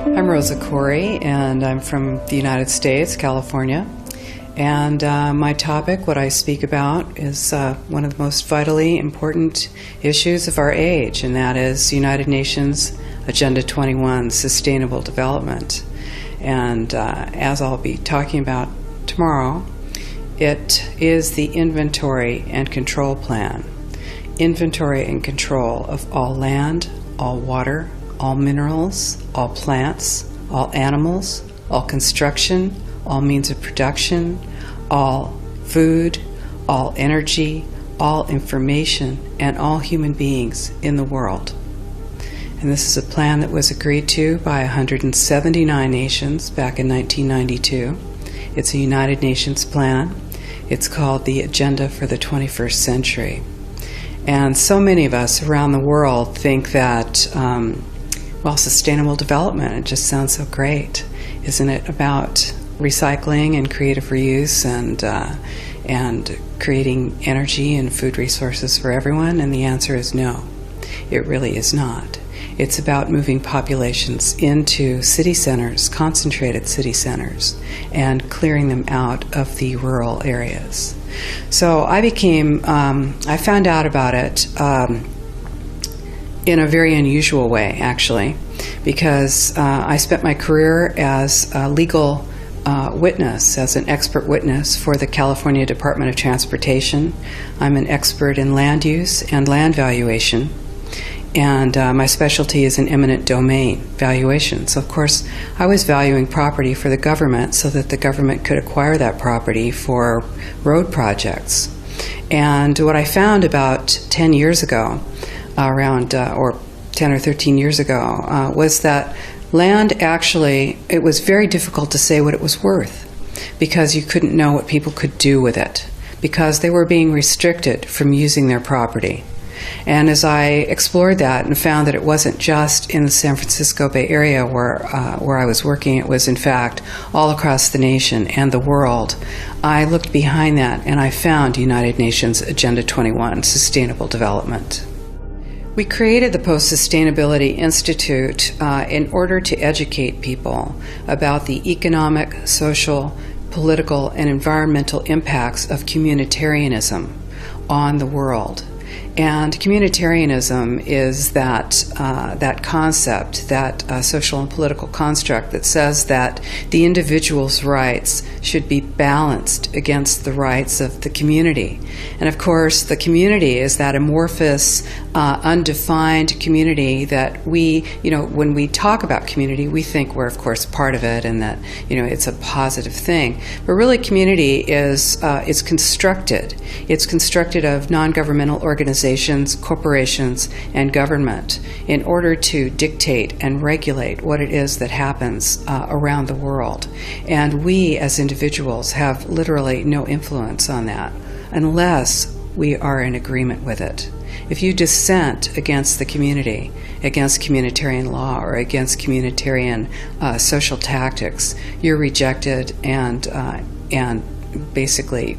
I'm Rosa Corey, and I'm from the United States, California. And my topic, what I speak about, is one of the most vitally important issues of our age, and that is United Nations Agenda 21, Sustainable Development. And as I'll be talking about tomorrow, it is the inventory and control plan. Inventory and control of all land, all water, all minerals, all plants, all animals, all construction, all means of production, all food, all energy, all information, and all human beings in the world. And this is a plan that was agreed to by 179 nations back in 1992. It's a United Nations plan. It's called the Agenda for the 21st Century. And so many of us around the world think that sustainable development, it just sounds so great. Isn't it about recycling and creative reuse and creating energy and food resources for everyone? And the answer is no, it really is not. It's about moving populations into city centers, concentrated city centers, and clearing them out of the rural areas. So I found out about it in a very unusual way, actually, because I spent my career as a legal witness, as an expert witness for the California Department of Transportation. I'm an expert in land use and land valuation, and my specialty is in eminent domain valuation. So, of course, I was valuing property for the government so that the government could acquire that property for road projects. And what I found about 10 years ago, or 10 or 13 years ago, was that land actually, it was very difficult to say what it was worth because you couldn't know what people could do with it because they were being restricted from using their property. And as I explored that and found that it wasn't just in the San Francisco Bay Area where I was working, it was in fact all across the nation and the world, I looked behind that and I found United Nations Agenda 21, Sustainable Development. We created the Post-Sustainability Institute in order to educate people about the economic, social, political, and environmental impacts of communitarianism on the world. And communitarianism is that concept, that social and political construct that says that the individual's rights should be balanced against the rights of the community. And of course, the community is that amorphous, undefined community that when we talk about community, we think we're, of course, part of it and that, it's a positive thing. But really, community is constructed. It's constructed of non-governmental organizations, corporations, and government in order to dictate and regulate what it is that happens around the world. And we as individuals have literally no influence on that unless we are in agreement with it. If you dissent against the community, against communitarian law or against communitarian social tactics, you're rejected and basically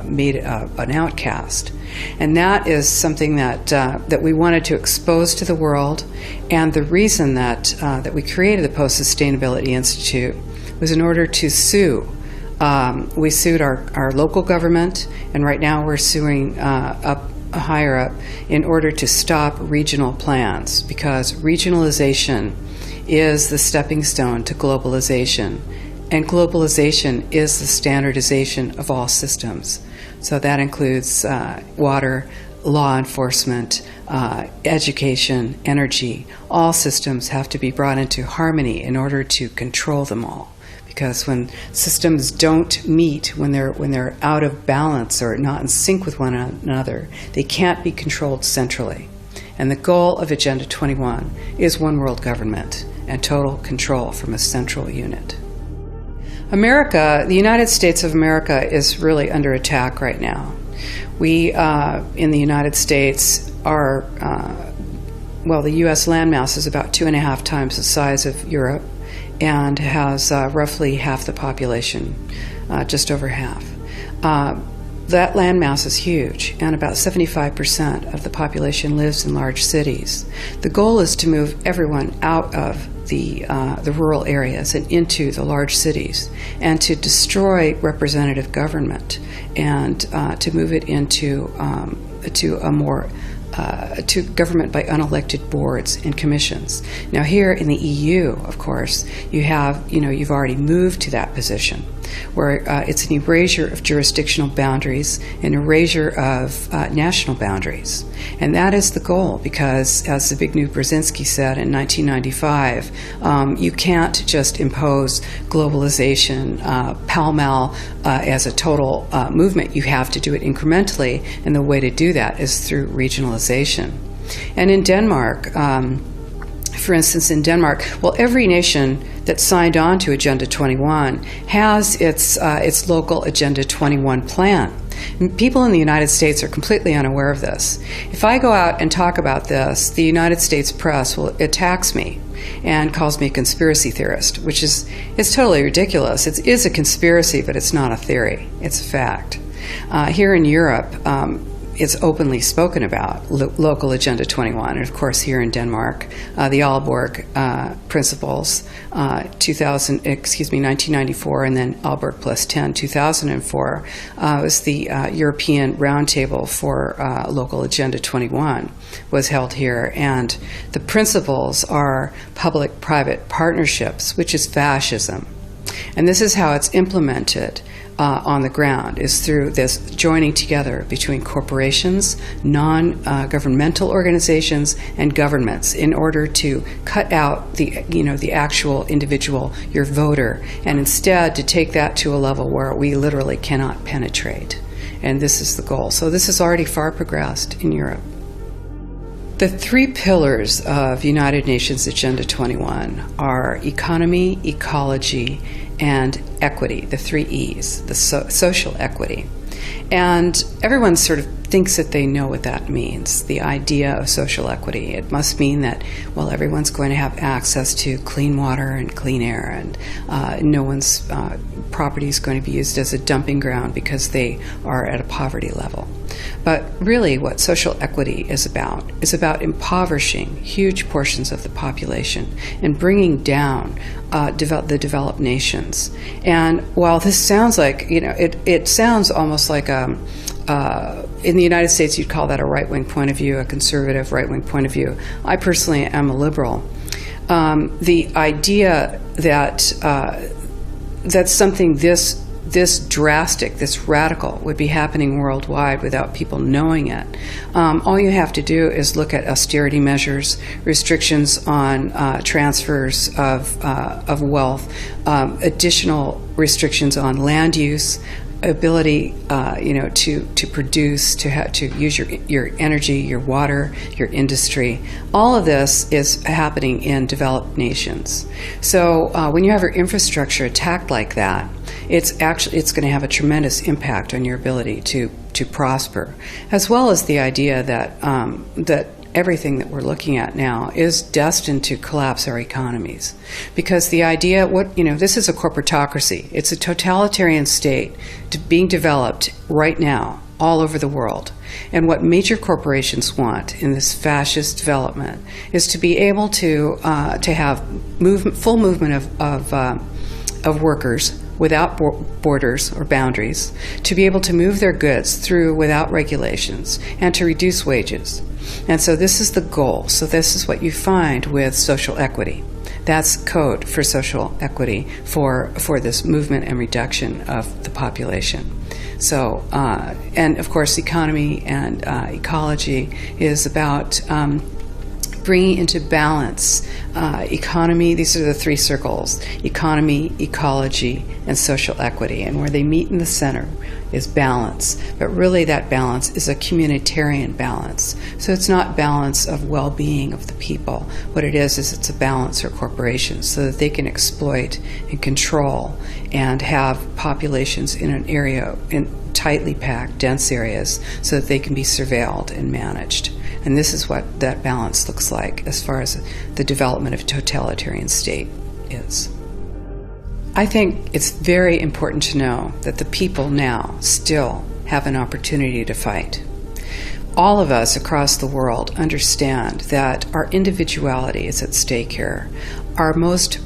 made an outcast. And that is something that we wanted to expose to the world. And the reason that we created the Post-Sustainability Institute was in order to sue. We sued our local government, and right now we're suing higher up in order to stop regional plans, because regionalization is the stepping stone to globalization. And globalization is the standardization of all systems. So that includes water, law enforcement, education, energy. All systems have to be brought into harmony in order to control them all. Because when systems don't meet, when they're out of balance or not in sync with one another, they can't be controlled centrally. And the goal of Agenda 21 is one world government and total control from a central unit. America, the United States of America, is really under attack right now. We, in the United States, are, the U.S. landmass is about 2.5 times the size of Europe and has roughly half the population, just over half. That landmass is huge, and about 75% of the population lives in large cities. The goal is to move everyone out of the rural areas and into the large cities, and to destroy representative government and to move it into to a more to government by unelected boards and commissions. Now, here in the EU, of course, you've already moved to that position, where it's an erasure of jurisdictional boundaries, an erasure of national boundaries. And that is the goal, because, as Zbigniew Brzezinski said in 1995, you can't just impose globalization pell-mell as a total movement. You have to do it incrementally, and the way to do that is through regionalization. And in Denmark, for instance, in Denmark, well, every nation that signed on to Agenda 21 has its local Agenda 21 plan. And people in the United States are completely unaware of this. If I go out and talk about this, the United States press attacks me and calls me a conspiracy theorist, which is totally ridiculous. It is a conspiracy, but it's not a theory. It's a fact. Here in Europe, it's openly spoken about, local Agenda 21. And of course, here in Denmark, the Aalborg Principles, 1994, and then Aalborg Plus 10, 2004, was the European Roundtable for Local Agenda 21, was held here. And the principles are public-private partnerships, which is fascism. And this is how it's implemented on the ground, is through this joining together between corporations, non-governmental organizations, and governments in order to cut out the actual individual, your voter, and instead to take that to a level where we literally cannot penetrate. And this is the goal. So this is already far progressed in Europe. The three pillars of United Nations Agenda 21 are economy, ecology, and equity, the three E's, the social equity. And everyone sort of thinks that they know what that means, the idea of social equity. It must mean that, well, everyone's going to have access to clean water and clean air, and no one's property is going to be used as a dumping ground because they are at a poverty level. But really what social equity is about impoverishing huge portions of the population and bringing down the developed nations. And while this sounds like, it sounds almost like in the United States you'd call that a right-wing point of view, a conservative right-wing point of view. I personally am a liberal. The idea that that something this drastic, this radical would be happening worldwide without people knowing it. All you have to do is look at austerity measures, restrictions on transfers of wealth, additional restrictions on land use, ability, to produce, to use your energy, your water, your industry. All of this is happening in developed nations. So when you have your infrastructure attacked like that, it's going to have a tremendous impact on your ability to prosper, as well as the idea that that everything that we're looking at now is destined to collapse our economies. Because the idea, this is a corporatocracy. It's a totalitarian state being developed right now all over the world. And what major corporations want in this fascist development is to be able to have full movement of workers without borders or boundaries, to be able to move their goods through without regulations, and to reduce wages. And so this is the goal. So this is what you find with social equity. That's code for social equity for this movement and reduction of the population. So, and of course, economy and ecology is about bringing into balance economy. These are the three circles: economy, ecology, and social equity. And where they meet in the center is balance. But really that balance is a communitarian balance. So it's not balance of well-being of the people. What it is it's a balance for corporations so that they can exploit and control and have populations in an area, in tightly packed, dense areas, so that they can be surveilled and managed. And this is what that balance looks like as far as the development of a totalitarian state is. I think it's very important to know that the people now still have an opportunity to fight. All of us across the world understand that our individuality is at stake here. our most